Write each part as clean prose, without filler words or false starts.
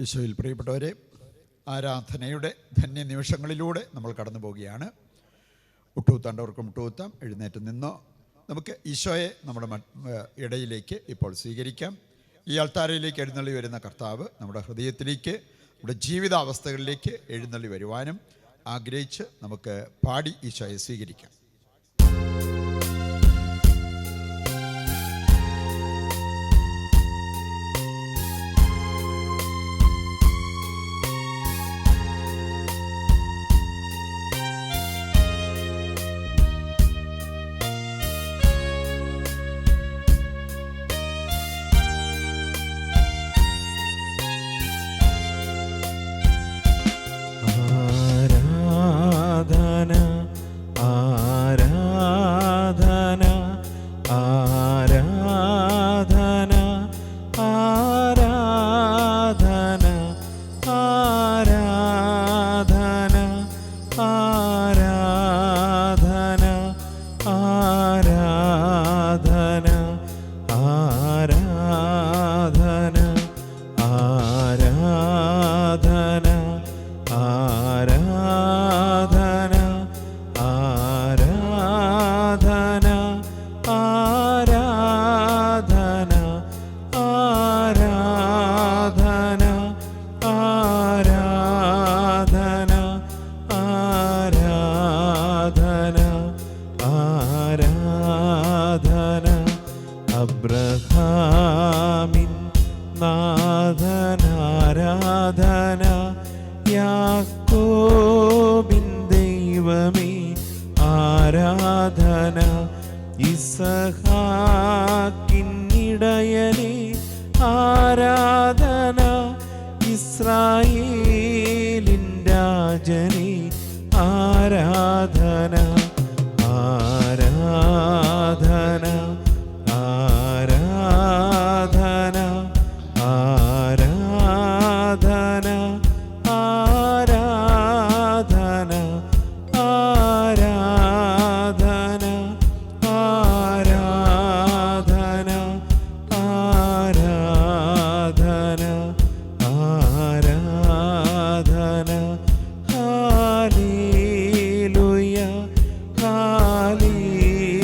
ഈശോയിൽ പ്രിയപ്പെട്ടവരെ, ആരാധനയുടെ ധന്യ നിമിഷങ്ങളിലൂടെ നമ്മൾ കടന്നു പോവുകയാണ്. മുട്ടുകുത്താണ്ടവർക്ക് മുട്ടുകുത്താം, എഴുന്നേറ്റ് നിന്നോ. നമുക്ക് ഈശോയെ നമ്മുടെ ഇടയിലേക്ക് ഇപ്പോൾ സ്വീകരിക്കാം. ഈ അൾത്താരയിലേക്ക് എഴുന്നള്ളി വരുന്ന കർത്താവ് നമ്മുടെ ഹൃദയത്തിലേക്ക്, നമ്മുടെ ജീവിതാവസ്ഥകളിലേക്ക് എഴുന്നള്ളി വരുവാനും ആഗ്രഹിച്ച് നമുക്ക് പാടി ഈശോയെ സ്വീകരിക്കാം. അബ്രഹാമിൻ നാഥനാരാധന, യാക്കോബിൻ ദൈവമേ ആരാധന, ഇസഹാക്കിൻ ഇടയനേ ആരാധന, ഇസ്രായേലിൻ രാജനേ ആരാധന, ആരാധന, ആരാധന, ആരാധന, ആരാധന, ആരാധന, ആരാധന, ആരാധന, ആരാധന, ഹല്ലേലൂയ, ഹല്ലേലൂയ,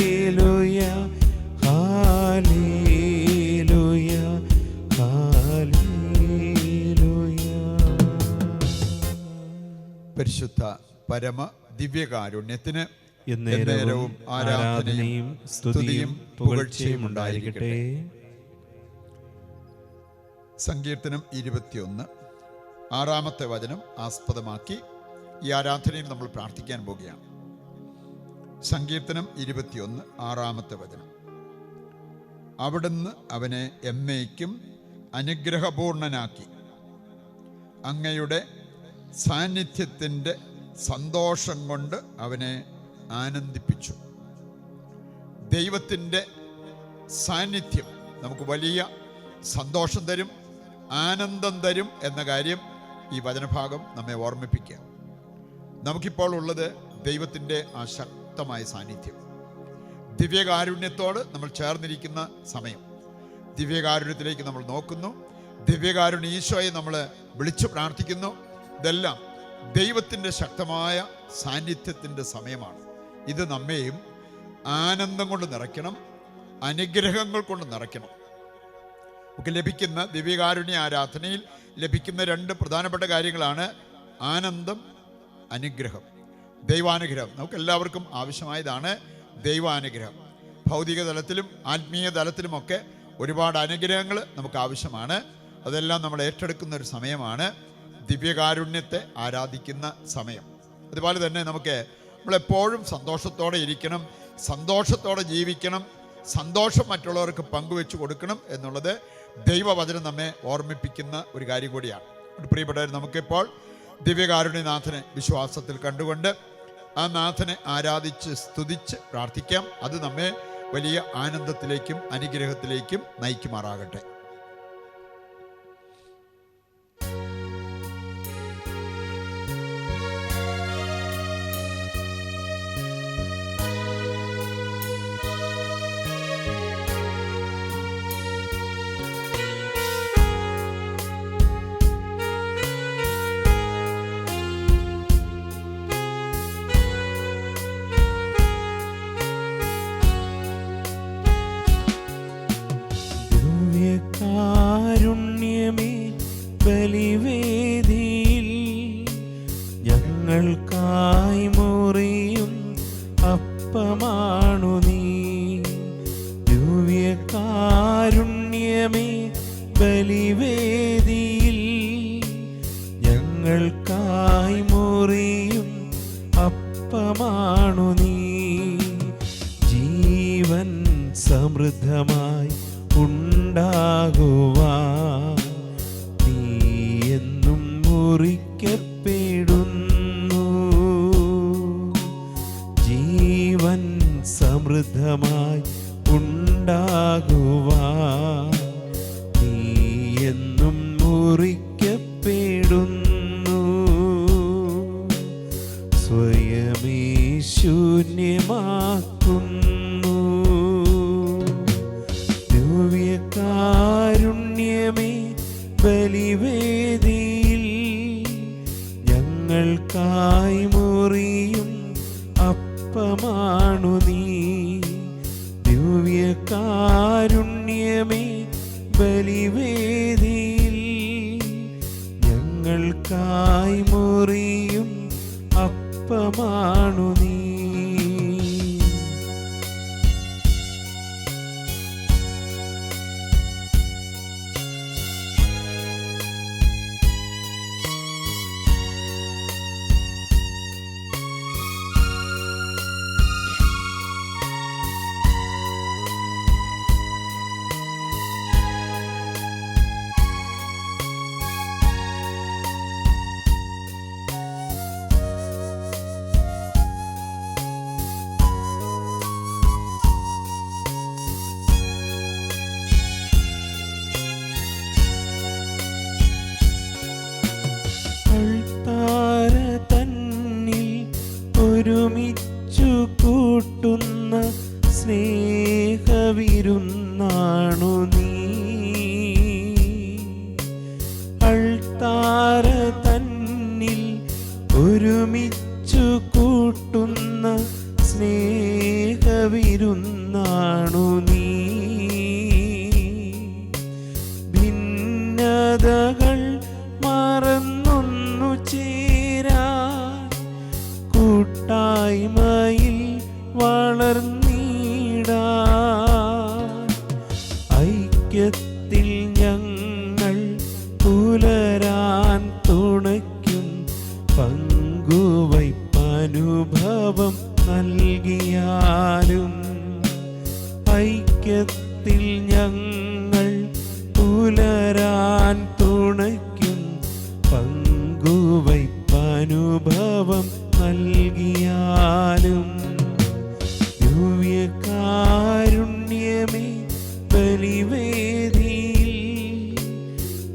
ഹല്ലേലൂയ, ഹല്ലേലൂയ. പരിശുദ്ധ പരമ ദിവ്യകാരുണ്യത്തിന് എന്നേരവും ആരാധനയും സ്തുതിയും പുകഴ്ചയും ഉണ്ടായിരിക്കട്ടെ. സങ്കീർത്തനം 21 6-ാമത്തെ വചനം ആസ്പദമാക്കി ഈ ആരാധനയിൽ നമ്മൾ പ്രാർത്ഥിക്കാൻ പോവുകയാണ്. സങ്കീർത്തനം 21 6-ാമത്തെ വചനം. അവിടുന്ന് അവനെ എന്നേക്കും അനുഗ്രഹപൂർണനാക്കി, അങ്ങയുടെ സാന്നിധ്യത്തിൻ്റെ സന്തോഷം കൊണ്ട് അവനെ ആനന്ദിപ്പിച്ചു. ദൈവത്തിൻ്റെ സാന്നിധ്യം നമുക്ക് വലിയ സന്തോഷം തരും, ആനന്ദം തരും എന്ന കാര്യം ഈ വചനഭാഗം നമ്മെ ഓർമ്മിപ്പിക്കുക. നമുക്കിപ്പോൾ ഉള്ളത് ദൈവത്തിൻ്റെ ആ ശക്തമായ സാന്നിധ്യം. ദിവ്യകാരുണ്യത്തോട് നമ്മൾ ചേർന്നിരിക്കുന്ന സമയം. ദിവ്യകാരുണ്യത്തിലേക്ക് നമ്മൾ നോക്കുന്നു. ദിവ്യകാരുണ്യ ഈശോയെ നമ്മൾ വിളിച്ചു പ്രാർത്ഥിക്കുന്നു. ഇതെല്ലാം ദൈവത്തിൻ്റെ ശക്തമായ സാന്നിധ്യത്തിൻ്റെ സമയമാണ്. ഇത് നമ്മെയും ആനന്ദം കൊണ്ട് നിറയ്ക്കണം, അനുഗ്രഹങ്ങൾ കൊണ്ട് നിറയ്ക്കണം. നമുക്ക് ലഭിക്കുന്ന ദിവ്യകാരുണ്യ ആരാധനയിൽ ലഭിക്കുന്ന 2 പ്രധാനപ്പെട്ട കാര്യങ്ങളാണ് ആനന്ദം, അനുഗ്രഹം. ദൈവാനുഗ്രഹം നമുക്ക് എല്ലാവർക്കും ആവശ്യമായതാണ്. ദൈവാനുഗ്രഹം ഭൗതിക തലത്തിലും ആത്മീയ തലത്തിലുമൊക്കെ ഒരുപാട് അനുഗ്രഹങ്ങൾ നമുക്ക് ആവശ്യമാണ്. അതെല്ലാം നമ്മൾ ഏറ്റെടുക്കുന്ന ഒരു സമയമാണ് ദിവ്യകാരുണ്യത്തെ ആരാധിക്കുന്ന സമയം. അതുപോലെ തന്നെ നമ്മളെപ്പോഴും സന്തോഷത്തോടെ ഇരിക്കണം, സന്തോഷത്തോടെ ജീവിക്കണം, സന്തോഷം മറ്റുള്ളവർക്ക് പങ്കുവെച്ച് കൊടുക്കണം എന്നുള്ളത് ദൈവവചനം നമ്മെ ഓർമ്മിപ്പിക്കുന്ന ഒരു കാര്യം കൂടിയാണ്. പ്രിയപ്പെട്ടവർ, നമുക്കിപ്പോൾ ദിവ്യകാരുണ്യനാഥനെ വിശ്വാസത്തിൽ കണ്ടുകൊണ്ട് ആ നാഥനെ ആരാധിച്ച് സ്തുതിച്ച് പ്രാർത്ഥിക്കാം. അത് നമ്മെ വലിയ ആനന്ദത്തിലേക്കും അനുഗ്രഹത്തിലേക്കും നയിക്കുമാറാകട്ടെ. ബലിവേദിയിൽ ഞങ്ങൾക്കായി മുറിയും അപ്പമാണു നീ. ദിവ്യകാരുണ്യമേ ബലിവേദിയിൽ ഞങ്ങൾക്കായി മുറിയും അപ്പമാണു നീ. ജീവൻ സമൃദ്ധമായി ഉണ്ടാകുവാൻ നീ എന്നും മുറിക്കപ്പെടുന്നു. ജീവൻ സമൃദ്ധമായി ഉണ്ടാകുവാൻ നീ എന്നും മുറിക്കപ്പെടുന്നു. സ്വയമേ ശൂന്യമാക്കുന്നു. ദിവ്യകാരുണ്യമേ ബലിവേദിയിൽ ഞങ്ങൾക്കായി മുറിയും അപ്പമാണു നീ. ദിവ്യകാരുണ്യമേ ബലിവേദിയിൽ ഞങ്ങൾക്കായി മുറിയും അപ്പമാണു നീ. അൾത്താര തന്നിൽ ഒരുമിച്ചു കൂട്ടുന്ന സ്നേഹവിരുന്നാണു നീ. അൾത്താര തന്നിൽ ഒരുമിച്ചു കൂട്ടുന്ന സ്നേഹവിരുന്നാണു നീ. ഭിന്നതകൾ മറന്നൊന്നു ചേരാൻ കൂട്ടായ്മയിൽ വളർന്നിടാൻ ഐക്യത്തിൽ ഞങ്ങൾ പുലരാൻ തുണയ്ക്കും പങ്കുവയ്പനുഭവം നൽകിയാലും. ഐക്യത്തിൽ ഞങ്ങൾ പുലരാൻ തുണയ്ക്കും പങ്കുവയ്പനുഭവം നൽകിയാലും. ദിവ്യകാരുണ്യമേ ബലിവേദിയിൽ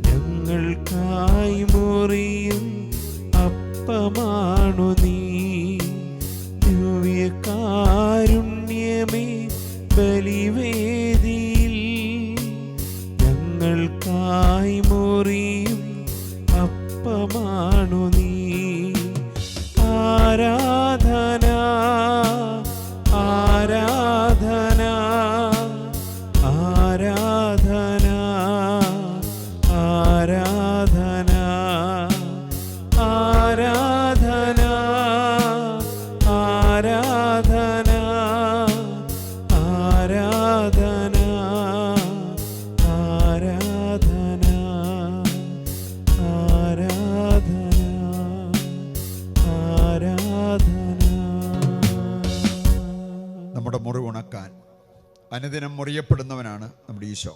ഞങ്ങൾക്കായി മുറിയും അപ്പമാണു നീ. ദിവ്യകാരുണ്യമേ ബലിവേദിയിൽ ഞങ്ങൾക്കായി മുറിയും അപ്പമാണു നീ. ആരാധന ആരാധന ആരാധന ആരാധന ആരാധന ആരാധന ആരാധന ആരാധന ആരാധന. നമ്മുടെ മുറിവുണക്കാൻ അനുദിനം മുറിയപ്പെടുന്നവനാണ് നമ്മുടെ ഈശോ.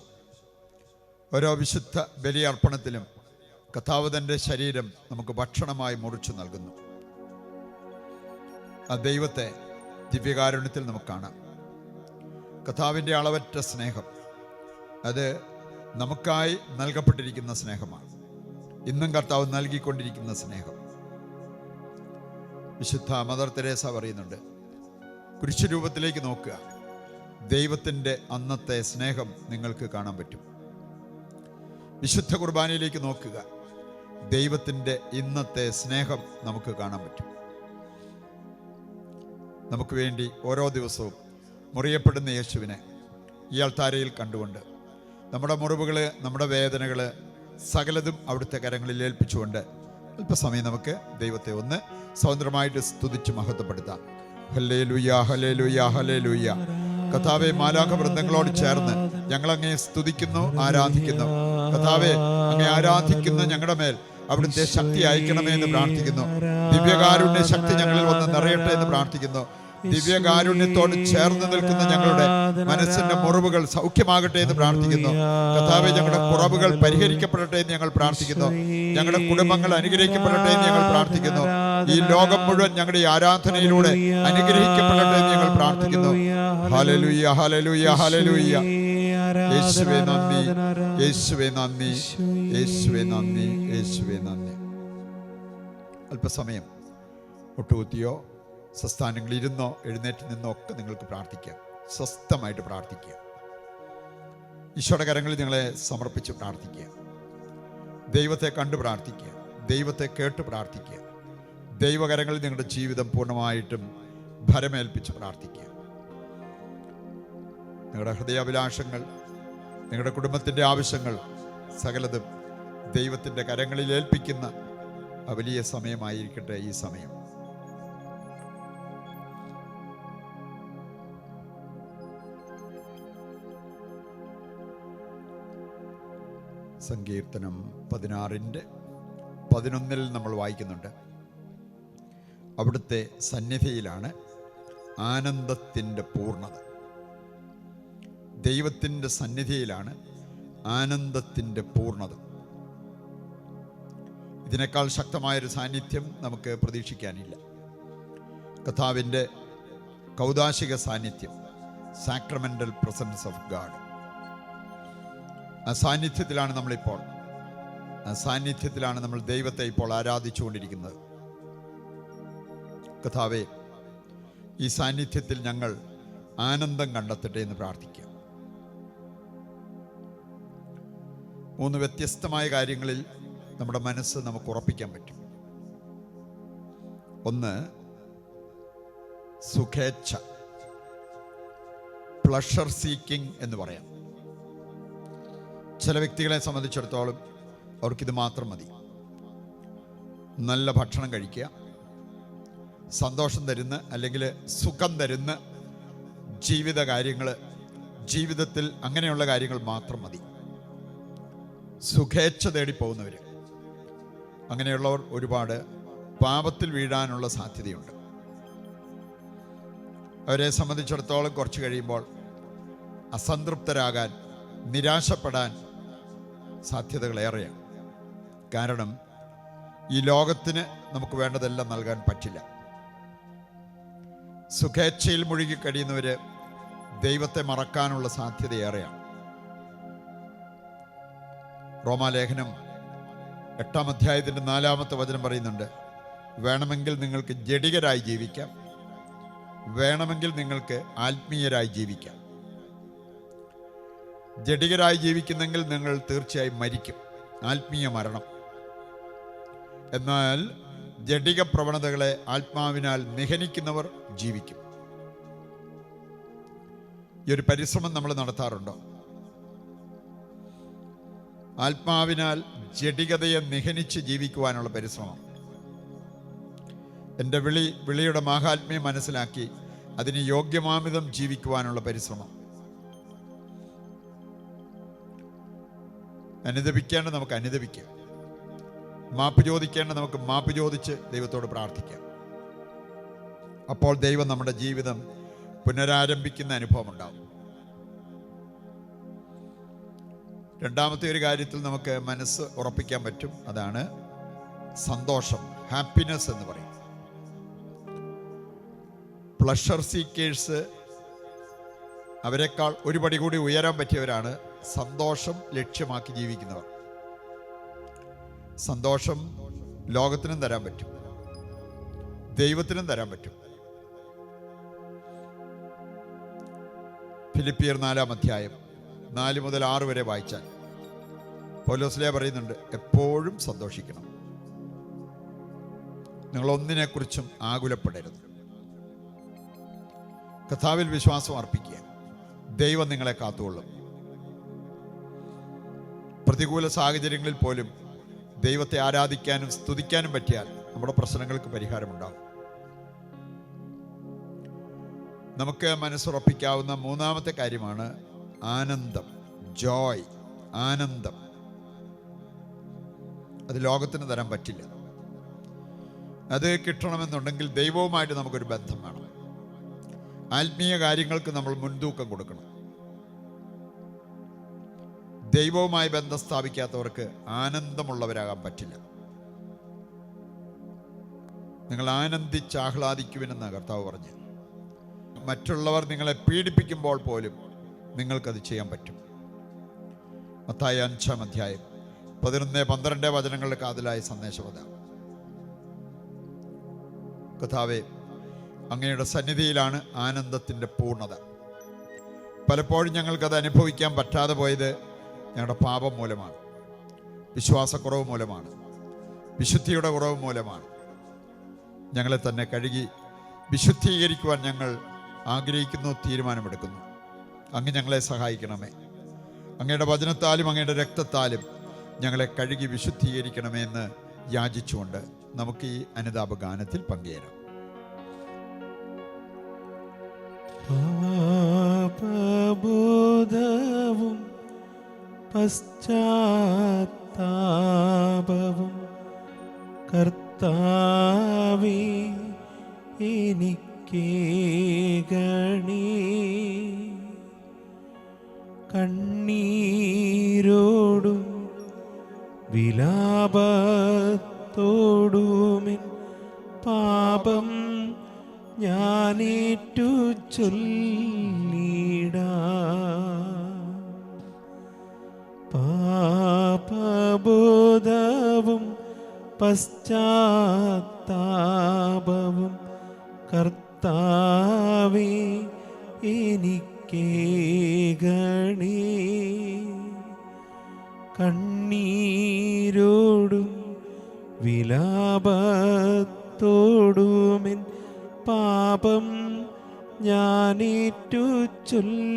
ഓരോ വിശുദ്ധ ബലിയർപ്പണത്തിലും കർത്താവ് തൻ്റെ ശരീരം നമുക്ക് ഭക്ഷണമായി മുറിച്ചു നൽകുന്നു. ആ ദൈവത്തെ ദിവ്യകാരുണ്യത്തിൽ നമുക്ക് കാണാം. കർത്താവിൻ്റെ അളവറ്റ സ്നേഹം അത് നമുക്കായി നൽകപ്പെട്ടിരിക്കുന്ന സ്നേഹമാണ്. ഇന്നും കർത്താവ് നൽകിക്കൊണ്ടിരിക്കുന്ന സ്നേഹം. വിശുദ്ധ മദർ തെരേസ പറയുന്നുണ്ട്, കുരിശു രൂപത്തിലേക്ക് നോക്കുക, ദൈവത്തിൻ്റെ അന്നത്തെ സ്നേഹം നിങ്ങൾക്ക് കാണാൻ പറ്റും. വിശുദ്ധ കുർബാനയിലേക്ക് നോക്കുക, ദൈവത്തിൻ്റെ ഇന്നത്തെ സ്നേഹം നമുക്ക് കാണാൻ പറ്റും. നമുക്ക് വേണ്ടി ഓരോ ദിവസവും മുറിയപ്പെടുന്ന യേശുവിനെ ഈ അൾത്താരയിൽ കണ്ടുകൊണ്ട് നമ്മുടെ മുറിവുകൾ, നമ്മുടെ വേദനകൾ, സകലതും അവിടുത്തെ കരങ്ങളിൽ ഏൽപ്പിച്ചുകൊണ്ട് അല്പസമയം നമുക്ക് ദൈവത്തെ ഒന്ന് സ്വതന്ത്രമായിട്ട് സ്തുതിച്ച് മഹത്വപ്പെടുത്താം. Hallelujah, hallelujah, hallelujah. കർത്താവേ, മാലാഖ വൃന്ദങ്ങളോട് ചേർന്ന് ഞങ്ങൾ അങ്ങയെ സ്തുതിക്കുന്നു, ആരാധിക്കുന്നു. കർത്താവേ, അങ്ങയെ ആരാധിക്കുന്ന ഞങ്ങളുടെ മേൽ അവിടുത്തെ ശക്തി അയക്കണമേ എന്ന് പ്രാർത്ഥിക്കുന്നു. ദിവ്യകാരുണ്യ ശക്തി ഞങ്ങളിൽ വന്ന് നിറയട്ടെ എന്ന് പ്രാർത്ഥിക്കുന്നു. ദിവ്യകാരുണ്യത്തോട് ചേർന്ന് നിൽക്കുന്ന ഞങ്ങളുടെ മനസ്സിന്റെ മുറിവുകൾ സൗഖ്യമാകട്ടെ എന്ന് പ്രാർത്ഥിക്കുന്നു. കർത്താവേ, ഞങ്ങളുടെ കുറവുകൾ പരിഹരിക്കപ്പെടട്ടെ എന്ന് ഞങ്ങൾ പ്രാർത്ഥിക്കുന്നു. ഞങ്ങളുടെ കുടുംബങ്ങൾ അനുഗ്രഹിക്കപ്പെടട്ടെ എന്ന് ഞങ്ങൾ പ്രാർത്ഥിക്കുന്നു. ഈ ലോകം മുഴുവൻ ഞങ്ങളുടെ ഈ ആരാധനയിലൂടെ അനുഗ്രഹിക്കപ്പെടട്ടെ എന്ന് ഞങ്ങൾ പ്രാർത്ഥിക്കുന്നു. Hallelujah, hallelujah, hallelujah. യേശുവേ നന്ദി, യേശുവേ നന്ദി, യേശുവേ നന്ദി, യേശുവേ നന്ദി. അല്പസമയം ഒട്ടുകുത്തിയോ സ്വസ്ഥാനങ്ങളിൽ ഇരുന്നോ എഴുന്നേറ്റ് നിന്നോ ഒക്കെ നിങ്ങൾക്ക് പ്രാർത്ഥിക്കാം. സ്വസ്ഥമായിട്ട് പ്രാർത്ഥിക്കുക. ഈശോയുടെ കരങ്ങളിൽ നിങ്ങളെ സമർപ്പിച്ച് പ്രാർത്ഥിക്കുക. ദൈവത്തെ കണ്ടു പ്രാർത്ഥിക്കുക. ദൈവത്തെ കേട്ട് പ്രാർത്ഥിക്കുക. ദൈവകരങ്ങളിൽ നിങ്ങളുടെ ജീവിതം പൂർണ്ണമായിട്ടും ഭരമേൽപ്പിച്ച് പ്രാർത്ഥിക്കുക. നിങ്ങളുടെ ഹൃദയാഭിലാഷങ്ങൾ, നിങ്ങളുടെ കുടുംബത്തിൻ്റെ ആവശ്യങ്ങൾ സകലതും ദൈവത്തിൻ്റെ കരങ്ങളിൽ ഏൽപ്പിക്കുന്ന വലിയ സമയമായിരിക്കട്ടെ ഈ സമയം. സങ്കീർത്തനം 16:11 നമ്മൾ വായിക്കുന്നുണ്ട്, അവിടുത്തെ സന്നിധിയിലാണ് ആനന്ദത്തിൻ്റെ പൂർണ്ണത. ദൈവത്തിൻ്റെ സന്നിധിയിലാണ് ആനന്ദത്തിൻ്റെ പൂർണ്ണത. ഇതിനേക്കാൾ ശക്തമായൊരു സാന്നിധ്യം നമുക്ക് പ്രതീക്ഷിക്കാനില്ല. കർത്താവിൻ്റെ കൗദാശിക സാന്നിധ്യം, സാക്രമെൻ്റൽ പ്രസൻസ് ഓഫ് ഗാഡ്. ആ സാന്നിധ്യത്തിലാണ് നമ്മളിപ്പോൾ, ആ സാന്നിധ്യത്തിലാണ് നമ്മൾ ദൈവത്തെ ഇപ്പോൾ ആരാധിച്ചുകൊണ്ടിരിക്കുന്നത്. കർത്താവേ, ഈ സാന്നിധ്യത്തിൽ ഞങ്ങൾ ആനന്ദം കണ്ടെത്തട്ടെ എന്ന് പ്രാർത്ഥിക്കാം. 3 വ്യത്യസ്തമായ കാര്യങ്ങളിൽ നമ്മുടെ മനസ്സ് നമുക്ക് ഉറപ്പിക്കാൻ പറ്റും. ഒന്ന്, സുഖേച്ഛ, പ്ലഷർ സീക്കിംഗ് എന്ന് പറയാം. ചില വ്യക്തികളെ സംബന്ധിച്ചിടത്തോളം അവർക്കിത് മാത്രം മതി. നല്ല ഭക്ഷണം കഴിക്കുക, സന്തോഷം തരുന്ന അല്ലെങ്കിൽ സുഖം തരുന്ന ജീവിത കാര്യങ്ങൾ, ജീവിതത്തിൽ അങ്ങനെയുള്ള കാര്യങ്ങൾ മാത്രം മതി. സുഖേച്ഛ തേടി പോകുന്നവർ, അങ്ങനെയുള്ളവർ ഒരുപാട് പാപത്തിൽ വീഴാനുള്ള സാധ്യതയുണ്ട്. അവരെ സംബന്ധിച്ചിടത്തോളം കുറച്ച് കഴിയുമ്പോൾ അസംതൃപ്തരാകാൻ, നിരാശപ്പെടാൻ സാധ്യതകളേറെയാണ്. കാരണം ഈ ലോകത്തിന് നമുക്ക് വേണ്ടതെല്ലാം നൽകാൻ പറ്റില്ല. സുഖേച്ഛയിൽ മുഴുകി കഴിയുന്നവർ ദൈവത്തെ മറക്കാനുള്ള സാധ്യതയേറെയാണ്. റോമാലേഖനം 8-ാം അധ്യായത്തിൻ്റെ 4-ാമത്തെ വചനം പറയുന്നുണ്ട്, വേണമെങ്കിൽ നിങ്ങൾക്ക് ജഡികരായി ജീവിക്കാം, വേണമെങ്കിൽ നിങ്ങൾക്ക് ആത്മീയരായി ജീവിക്കാം. ജഡികരായി ജീവിക്കുന്നെങ്കിൽ നിങ്ങൾ തീർച്ചയായും മരിക്കും, ആത്മീയ മരണം. എന്നാൽ ജഡിക പ്രവണതകളെ ആത്മാവിനാൽ നിഹനിക്കുന്നവർ ജീവിക്കും. ഈ ഒരു പരിശ്രമം നമ്മൾ നടത്താറുണ്ടോ? ആത്മാവിനാൽ ജഡികതയെ നിഹനിച്ച് ജീവിക്കുവാനുള്ള പരിശ്രമം. എൻ്റെ വിളിയുടെ മാഹാത്മ്യം മനസ്സിലാക്കി അതിന് യോഗ്യമാമിതം ജീവിക്കുവാനുള്ള പരിശ്രമം. അനുദപിക്കേണ്ട നമുക്ക് അനുദപിക്കാം, മാപ്പ് ചോദിക്കേണ്ട നമുക്ക് മാപ്പ് ചോദിച്ച് ദൈവത്തോട് പ്രാർത്ഥിക്കാം. അപ്പോൾ ദൈവം നമ്മുടെ ജീവിതം പുനരാരംഭിക്കുന്ന അനുഭവം ഉണ്ടാവും. രണ്ടാമത്തെ ഒരു കാര്യത്തിൽ നമുക്ക് മനസ്സ് ഉറപ്പിക്കാൻ പറ്റും, അതാണ് സന്തോഷം, ഹാപ്പിനെസ് എന്ന് പറയും. പ്ലഷർ സീക്കേഴ്സ് അവരെക്കാൾ ഒരു പടി കൂടി ഉയരാൻ പറ്റിയവരാണ് സന്തോഷം ലക്ഷ്യമാക്കി ജീവിക്കുന്നവർ. സന്തോഷം ലോകത്തിനും തരാൻ പറ്റും, ദൈവത്തിനും തരാൻ പറ്റും. ഫിലിപ്പിയർ 4-ാം അധ്യായം 4 മുതൽ 6 വരെ വായിച്ചാൽ പൗലോസ്ലീഹ പറയുന്നുണ്ട്, എപ്പോഴും സന്തോഷിക്കണം, നിങ്ങളൊന്നിനെക്കുറിച്ചും ആകുലപ്പെടരുത്. കർത്താവിൽ വിശ്വാസം അർപ്പിക്കുക, ദൈവം നിങ്ങളെ കാത്തുകൊള്ളും. പ്രതികൂല സാഹചര്യങ്ങളിൽ പോലും ദൈവത്തെ ആരാധിക്കാനും സ്തുതിക്കാനും പറ്റിയാൽ നമ്മുടെ പ്രശ്നങ്ങൾക്ക് പരിഹാരമുണ്ടാകും. നമുക്ക് മനസ്സുറപ്പിക്കാവുന്ന മൂന്നാമത്തെ കാര്യമാണ് ആനന്ദം, ജോയ്, ആനന്ദം. അത് ലോകത്തിന് തരാൻ പറ്റില്ല. അത് കിട്ടണമെന്നുണ്ടെങ്കിൽ ദൈവവുമായിട്ട് നമുക്കൊരു ബന്ധം വേണം. ആത്മീയ കാര്യങ്ങൾക്ക് നമ്മൾ മുൻതൂക്കം കൊടുക്കണം. ദൈവവുമായി ബന്ധം സ്ഥാപിക്കാത്തവർക്ക് ആനന്ദമുള്ളവരാകാൻ പറ്റില്ല. നിങ്ങൾ ആനന്ദിച്ച് ആഹ്ലാദിക്കുവിനെന്ന കർത്താവ് പറഞ്ഞു. മറ്റുള്ളവർ നിങ്ങളെ പീഡിപ്പിക്കുമ്പോൾ പോലും നിങ്ങൾക്കത് ചെയ്യാൻ പറ്റും. മത്തായി 5-ാം അധ്യായം 11-12 വചനങ്ങളുടെ കാതലായ സന്ദേശം അതാണ്. കർത്താവേ, അങ്ങയുടെ സന്നിധിയിലാണ് ആനന്ദത്തിൻ്റെ പൂർണ്ണത. പലപ്പോഴും ഞങ്ങൾക്കത് അനുഭവിക്കാൻ പറ്റാതെ പോയത് ഞങ്ങളുടെ പാപം മൂലമാണ്, വിശ്വാസക്കുറവ് മൂലമാണ്, വിശുദ്ധിയുടെ കുറവ് മൂലമാണ്. ഞങ്ങളെ തന്നെ കഴുകി വിശുദ്ധീകരിക്കുവാൻ ഞങ്ങൾ ആഗ്രഹിക്കുന്നു, തീരുമാനമെടുക്കുന്നു. അങ്ങ് ഞങ്ങളെ സഹായിക്കണമേ. അങ്ങയുടെ വചനത്താലും അങ്ങയുടെ രക്തത്താലും ഞങ്ങളെ കഴുകി വിശുദ്ധീകരിക്കണമേ എന്ന് യാചിച്ചുകൊണ്ട് നമുക്ക് ഈ അനുതാപ ഗാനത്തിൽ പങ്കുചേരാം. പാപബോധവും പശ്ചാത്താപവും കർത്താവേ എനിക്കേകണേ. കണ്ണീരോടും വിലാപത്തോടുമെൻ പാപം ഞാനേറ്റു ചൊല്ലിടാം. പാപബോധവും പശ്ചാത്താപവും കർത്താവേ എനിക്കേകണേ. കണ്ണീരോടും വിലാപത്തോടുമെൻ പാപം ഞാനേറ്റു ചൊല്ലിടാം.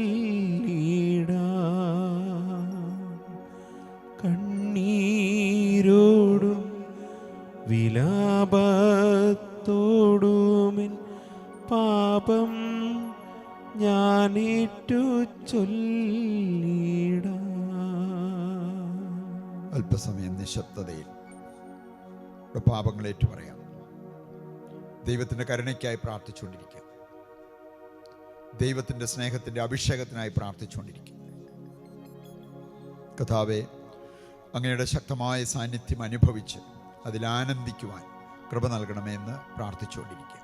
കണ്ണീരോടും വിലാപത്തോടുമെൻ പാപം ഞാനേറ്റു ചൊല്ലിടാം. അല്പസമയം നിശബ്ദതയിൽ പാപങ്ങളേറ്റു പറയാം. ദൈവത്തിൻ്റെ കരുണയ്ക്കായി പ്രാർത്ഥിച്ചുകൊണ്ടിരിക്കുക. ദൈവത്തിൻ്റെ സ്നേഹത്തിൻ്റെ അഭിഷേകത്തിനായി പ്രാർത്ഥിച്ചുകൊണ്ടിരിക്കുക. കർത്താവേ, അങ്ങയുടെ ശക്തമായ സാന്നിധ്യം അനുഭവിച്ച് അതിൽ ആനന്ദിക്കുവാൻ കൃപ നൽകണമേ എന്ന് പ്രാർത്ഥിച്ചുകൊണ്ടിരിക്കുക.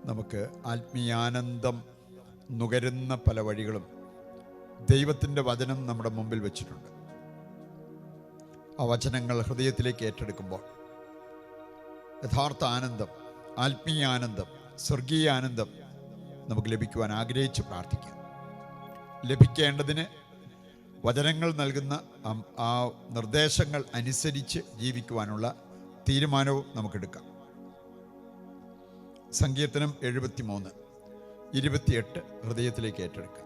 നമുക്ക് ആത്മീയാനന്ദം നുകരുന്ന പല വഴികളും ദൈവത്തിൻ്റെ വചനം നമ്മുടെ മുമ്പിൽ വെച്ചിട്ടുണ്ട്. ആ വചനങ്ങൾ ഹൃദയത്തിലേക്ക് ഏറ്റെടുക്കുമ്പോൾ യഥാർത്ഥ ആനന്ദം, ആത്മീയാനന്ദം, സ്വർഗീയ ആനന്ദം നമുക്ക് ലഭിക്കുവാൻ ആഗ്രഹിച്ച് പ്രാർത്ഥിക്കാം. ലഭിക്കേണ്ടതിന് വചനങ്ങൾ നൽകുന്ന ആ നിർദ്ദേശങ്ങൾ അനുസരിച്ച് ജീവിക്കുവാനുള്ള തീരുമാനവും നമുക്കെടുക്കാം. സങ്കീർത്തനം 73:28 ഹൃദയത്തിലേക്ക് ഏറ്റെടുക്കുക.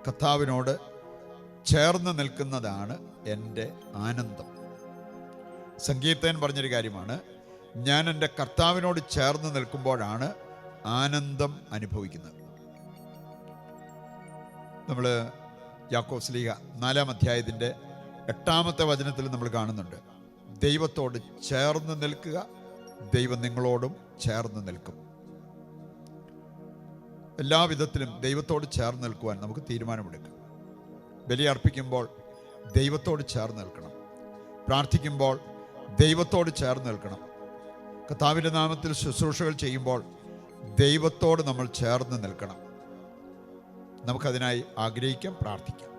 കർത്താവിനോട് ചേർന്ന് നിൽക്കുന്നതാണ് എൻ്റെ ആനന്ദം. സങ്കീർത്തകൻ പറഞ്ഞൊരു കാര്യമാണ്, ഞാൻ എൻ്റെ കർത്താവിനോട് ചേർന്ന് നിൽക്കുമ്പോഴാണ് ആനന്ദം അനുഭവിക്കുന്നത്. നമ്മൾ യാക്കോബ് ശ്ലീഹ 4-ാം അധ്യായത്തിൻ്റെ 8-ാമത്തെ വചനത്തിൽ നമ്മൾ കാണുന്നുണ്ട്, ദൈവത്തോട് ചേർന്ന് നിൽക്കുക, ദൈവം നിങ്ങളോടും ചേർന്ന് നിൽക്കും. എല്ലാവിധത്തിലും ദൈവത്തോട് ചേർന്ന് നിൽക്കുവാൻ നമുക്ക് തീരുമാനമെടുക്കാം. ബലിയർപ്പിക്കുമ്പോൾ ദൈവത്തോട് ചേർന്ന് നിൽക്കണം. പ്രാർത്ഥിക്കുമ്പോൾ ദൈവത്തോട് ചേർന്ന് നിൽക്കണം. കർത്താവിൻ്റെ നാമത്തിൽ ശുശ്രൂഷകൾ ചെയ്യുമ്പോൾ ദൈവത്തോട് നമ്മൾ ചേർന്ന് നിൽക്കണം. നമുക്കതിനായി ആഗ്രഹിക്കാം, പ്രാർത്ഥിക്കാം.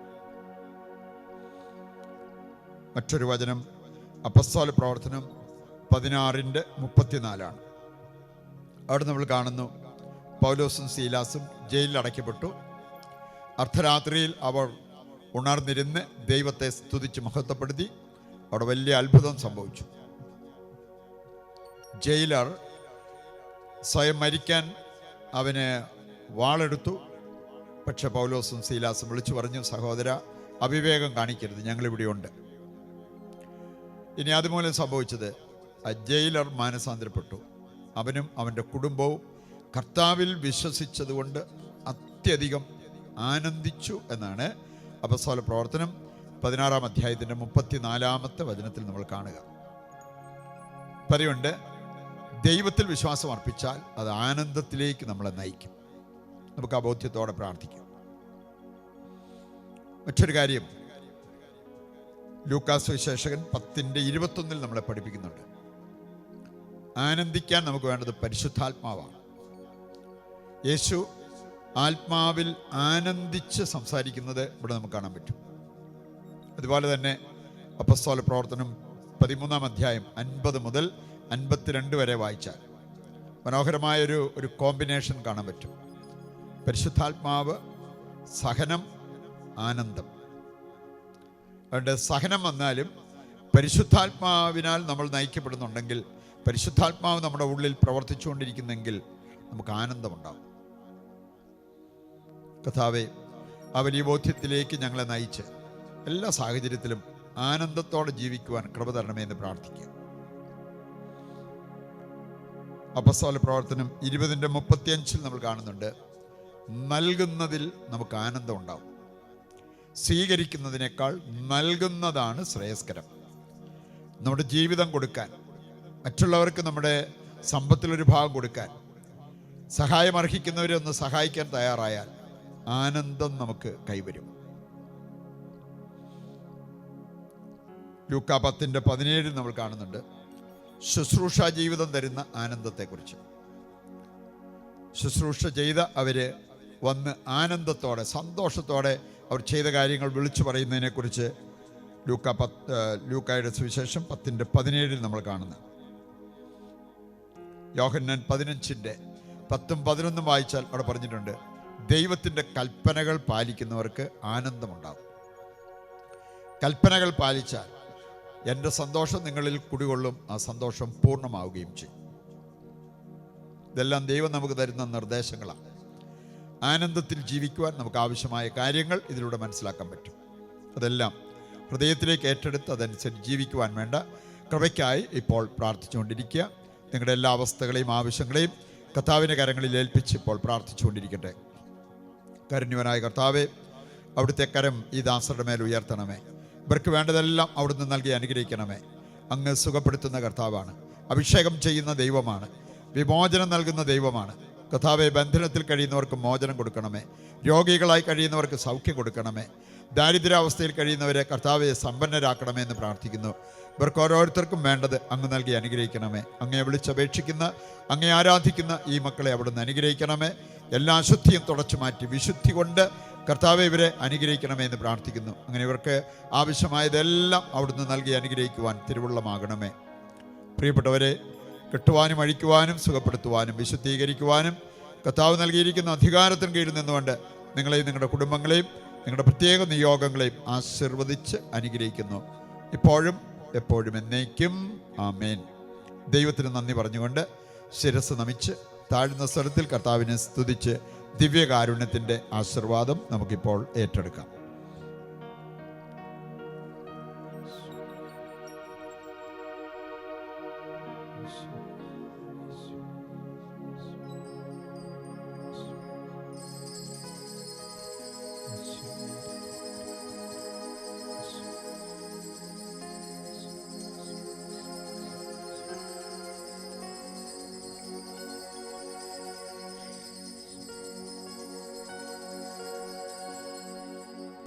മറ്റൊരു വചനം അപ്പസ്തോല പ്രവർത്തനം 16:34. അവിടെ നമ്മൾ കാണുന്നു, പൗലോസും സീലാസും ജയിലിൽ അടയ്ക്കപ്പെട്ടു. അർദ്ധരാത്രിയിൽ അവർ ഉണർന്നിരുന്ന് ദൈവത്തെ സ്തുതിച്ച് മഹത്വപ്പെടുത്തി. അവിടെ വലിയ അത്ഭുതം സംഭവിച്ചു. ജയിലർ സ്വയം മരിക്കാൻ അവന് വാളെടുത്തു. പക്ഷെ പൗലോസും സീലാസും വിളിച്ചു പറഞ്ഞു, സഹോദര, അവിവേകം കാണിക്കരുത്, ഞങ്ങളിവിടെയുണ്ട്. ഇനി അതുമൂലം സംഭവിച്ചത്, ആ ജയിലർ മാനസാന്തരപ്പെട്ടു. അവനും അവൻ്റെ കുടുംബവും കർത്താവിൽ വിശ്വസിച്ചതുകൊണ്ട് അത്യധികം ആനന്ദിച്ചു എന്നാണ് അപ്പോസ്തല പ്രവർത്തനം 16-ാം അധ്യായത്തിൻ്റെ 34-ാമത്തെ വചനത്തിൽ നമ്മൾ കാണുക. പറയുണ്ട്, ദൈവത്തിൽ വിശ്വാസം അർപ്പിച്ചാൽ അത് ആനന്ദത്തിലേക്ക് നമ്മളെ നയിക്കും. നമുക്ക് ആ ബോധ്യത്തോടെ പ്രാർത്ഥിക്കാം. മറ്റൊരു കാര്യം, ലൂക്കാസ് സുവിശേഷകൻ 10:21 നമ്മളെ പഠിപ്പിക്കുന്നുണ്ട്. ആനന്ദിക്കാൻ നമുക്ക് വേണ്ടത് പരിശുദ്ധാത്മാവാണ്. യേശു ആത്മാവിൽ ആനന്ദിച്ച് സംസാരിക്കുന്നത് ഇവിടെ നമുക്ക് കാണാൻ പറ്റും. അതുപോലെ തന്നെ അപ്പോസ്തല പ്രവർത്തനം 13-ാം അധ്യായം 50 മുതൽ 52 വരെ വായിച്ചാൽ മനോഹരമായൊരു കോമ്പിനേഷൻ കാണാൻ പറ്റും. പരിശുദ്ധാത്മാവ്, സഹനം, ആനന്ദം. അതുകൊണ്ട് സഹനം വന്നാലും പരിശുദ്ധാത്മാവിനാൽ നമ്മൾ നയിക്കപ്പെടുന്നുണ്ടെങ്കിൽ, പരിശുദ്ധാത്മാവ് നമ്മുടെ ഉള്ളിൽ പ്രവർത്തിച്ചുകൊണ്ടിരിക്കുന്നെങ്കിൽ നമുക്ക് ആനന്ദമുണ്ടാകും. കർത്താവേ, ആ വലിയ ബോധ്യത്തിലേക്ക് ഞങ്ങളെ നയിച്ച് എല്ലാ സാഹചര്യത്തിലും ആനന്ദത്തോടെ ജീവിക്കുവാൻ കൃപ തരണമേ എന്ന് പ്രാർത്ഥിക്കുക. അപ്പോസ്തല പ്രവർത്തനം 20:35 നമ്മൾ കാണുന്നുണ്ട്, നൽകുന്നതിൽ നമുക്ക് ആനന്ദം ഉണ്ടാവും. സ്വീകരിക്കുന്നതിനേക്കാൾ നൽകുന്നതാണ് ശ്രേയസ്കരം. നമ്മുടെ ജീവിതം കൊടുക്കാൻ, മറ്റുള്ളവർക്ക് നമ്മുടെ സമ്പത്തിലൊരു ഭാഗം കൊടുക്കാൻ, സഹായം അർഹിക്കുന്നവരെ ഒന്ന് സഹായിക്കാൻ തയ്യാറായാൽ ആനന്ദം നമുക്ക് കൈവരും. ലൂക്കാ 10:17 നമ്മൾ കാണുന്നുണ്ട് ശുശ്രൂഷ ജീവിതം തരുന്ന ആനന്ദത്തെക്കുറിച്ച്. ശുശ്രൂഷ ചെയ്ത അവര് വന്ന് ആനന്ദത്തോടെ, സന്തോഷത്തോടെ അവർ ചെയ്ത കാര്യങ്ങൾ വിളിച്ചു പറയുന്നതിനെക്കുറിച്ച് ലൂക്കായുടെ സുവിശേഷം 10:17 നമ്മൾ കാണുന്നു. യോഹന്നാൻ 15:10-11 വായിച്ചാൽ അവിടെ പറഞ്ഞിട്ടുണ്ട്, ദൈവത്തിൻ്റെ കൽപ്പനകൾ പാലിക്കുന്നവർക്ക് ആനന്ദമുണ്ടാകും. കൽപ്പനകൾ പാലിച്ചാൽ എൻ്റെ സന്തോഷം നിങ്ങളിൽ കുടികൊള്ളും, ആ സന്തോഷം പൂർണ്ണമാവുകയും ചെയ്യും. ഇതെല്ലാം ദൈവം നമുക്ക് തരുന്ന നിർദ്ദേശങ്ങളാണ്. ആനന്ദത്തിൽ ജീവിക്കുവാൻ നമുക്ക് ആവശ്യമായ കാര്യങ്ങൾ ഇതിലൂടെ മനസ്സിലാക്കാൻ പറ്റും. അതെല്ലാം ഹൃദയത്തിലേക്ക് ഏറ്റെടുത്ത് അതനുസരിച്ച് ജീവിക്കുവാൻ വേണ്ട കൃപയ്ക്കായി ഇപ്പോൾ പ്രാർത്ഥിച്ചുകൊണ്ടിരിക്കുക. നിങ്ങളുടെ എല്ലാ അവസ്ഥകളെയും ആവശ്യങ്ങളെയും കർത്താവിൻ്റെ കരങ്ങളിൽ ഏൽപ്പിച്ച് ഇപ്പോൾ പ്രാർത്ഥിച്ചുകൊണ്ടിരിക്കട്ടെ. കാരുണ്യവാനായ കർത്താവേ, അവിടുത്തെ കരം ഈ ദാസരുടെ മേൽ ഉയർത്തണമേ. ഇവർക്ക് വേണ്ടതെല്ലാം അവിടുന്ന് നൽകി അനുഗ്രഹിക്കണമേ. അങ്ങ് സുഖപ്പെടുത്തുന്ന കർത്താവാണ്, അഭിഷേകം ചെയ്യുന്ന ദൈവമാണ്, വിമോചനം നൽകുന്ന ദൈവമാണ്. കർത്താവെ, ബന്ധനത്തിൽ കഴിയുന്നവർക്ക് മോചനം കൊടുക്കണമേ. രോഗികളായി കഴിയുന്നവർക്ക് സൗഖ്യം കൊടുക്കണമേ. ദാരിദ്ര്യാവസ്ഥയിൽ കഴിയുന്നവരെ കർത്താവെ സമ്പന്നരാക്കണമേ എന്ന് പ്രാർത്ഥിക്കുന്നു. ഇവർക്ക് ഓരോരുത്തർക്കും വേണ്ടത് അങ്ങ് നൽകി അനുഗ്രഹിക്കണമേ. അങ്ങയെ വിളിച്ചപേക്ഷിക്കുന്ന, അങ്ങയെ ആരാധിക്കുന്ന ഈ മക്കളെ അവിടുന്ന് അനുഗ്രഹിക്കണമേ. എല്ലാ അശുദ്ധിയും തുടച്ചു മാറ്റി വിശുദ്ധി കൊണ്ട് കർത്താവെ ഇവരെ അനുഗ്രഹിക്കണമേ എന്ന് പ്രാർത്ഥിക്കുന്നു. അങ്ങനെ ഇവർക്ക് ആവശ്യമായതെല്ലാം അവിടുന്ന് നൽകി അനുഗ്രഹിക്കുവാൻ തിരുവുള്ളമാകണമേ. പ്രിയപ്പെട്ടവരെ, കെട്ടുവാനും അഴിക്കുവാനും സുഖപ്പെടുത്തുവാനും വിശുദ്ധീകരിക്കുവാനും കർത്താവ് നൽകിയിരിക്കുന്ന അധികാരത്തിന് കീഴിൽ നിന്നുകൊണ്ട് നിങ്ങളെയും നിങ്ങളുടെ കുടുംബങ്ങളെയും നിങ്ങളുടെ പ്രത്യേക നിയോഗങ്ങളെയും ആശീർവദിച്ച് അനുഗ്രഹിക്കുന്നു, ഇപ്പോഴും എപ്പോഴും എന്നേക്കും. ആമേൻ. ദൈവത്തിന് നന്ദി പറഞ്ഞുകൊണ്ട് ശിരസ് നമിച്ച് താഴ്ന്ന സ്വരത്തിൽ കർത്താവിനെ സ്തുതിച്ച് ദിവ്യകാരുണ്യത്തിൻ്റെ ആശീർവാദം നമുക്കിപ്പോൾ ഏറ്റെടുക്കാം.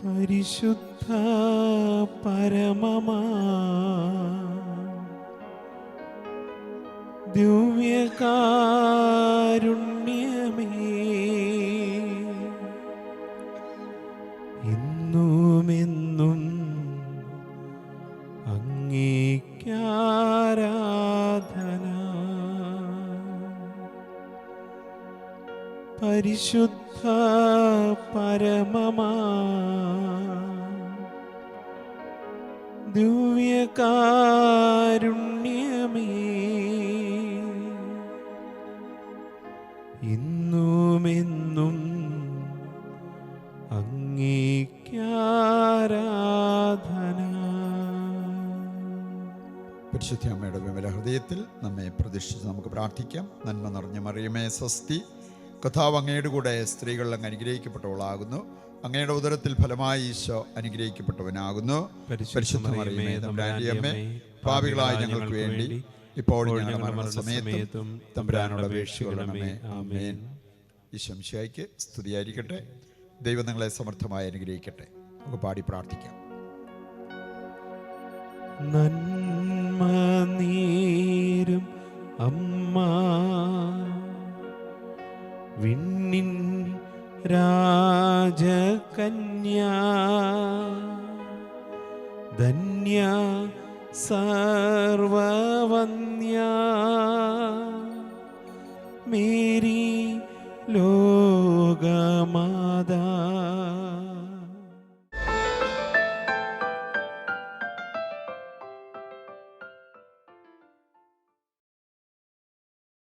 പരിശുദ്ധ പരമമാ ദിവ്യകാരുണ്യമേ, ഇന്നുമെന്നും അങ്ങേക്കാരാധന. പരിശുദ്ധ പരമമാ ദിവ്യകാരുണ്യമേ, ഇന്നുമെന്നും അങ്ങേക്കാരാധന. പരിശുദ്ധ അമ്മയുടെ വിമല ഹൃദയത്തിൽ നമ്മെ പ്രതീക്ഷിച്ച് നമുക്ക് പ്രാർത്ഥിക്കാം. നന്മ നിറഞ്ഞ മറിയമേ സ്വസ്തി, കർത്താവ് അങ്ങയുടെ കൂടെ സ്ത്രീകൾ അങ്ങ് അനുഗ്രഹിക്കപ്പെട്ടവളാകുന്നു. അങ്ങയുടെ ഉദരത്തിൽ ഫലമായി ഈശോ അനുഗ്രഹിക്കപ്പെട്ടവനാകുന്നു. പരിശുദ്ധ മറിയമേ തമ്പുരാന്റെ അമ്മേ, പാപികളായ ഞങ്ങൾക്ക് വേണ്ടി ഇപ്പോൾ ഞങ്ങളുടെ മരണസമയത്തും തമ്പുരാനോട് അപേക്ഷിച്ചുകൊള്ളണമേ. ആമേൻ. ഈശോ മിശിഹായ്ക്ക് സ്തുതിയായിരിക്കട്ടെ. ദൈവം നിങ്ങളെ സമർത്ഥമായി അനുഗ്രഹിക്കട്ടെ. നമുക്ക് പാടി പ്രാർത്ഥിക്കാം. നന്മ നീരും അമ്മ, വിണ്ണിൻ രാജകന്യ, ധന്യ സർവവന്യ,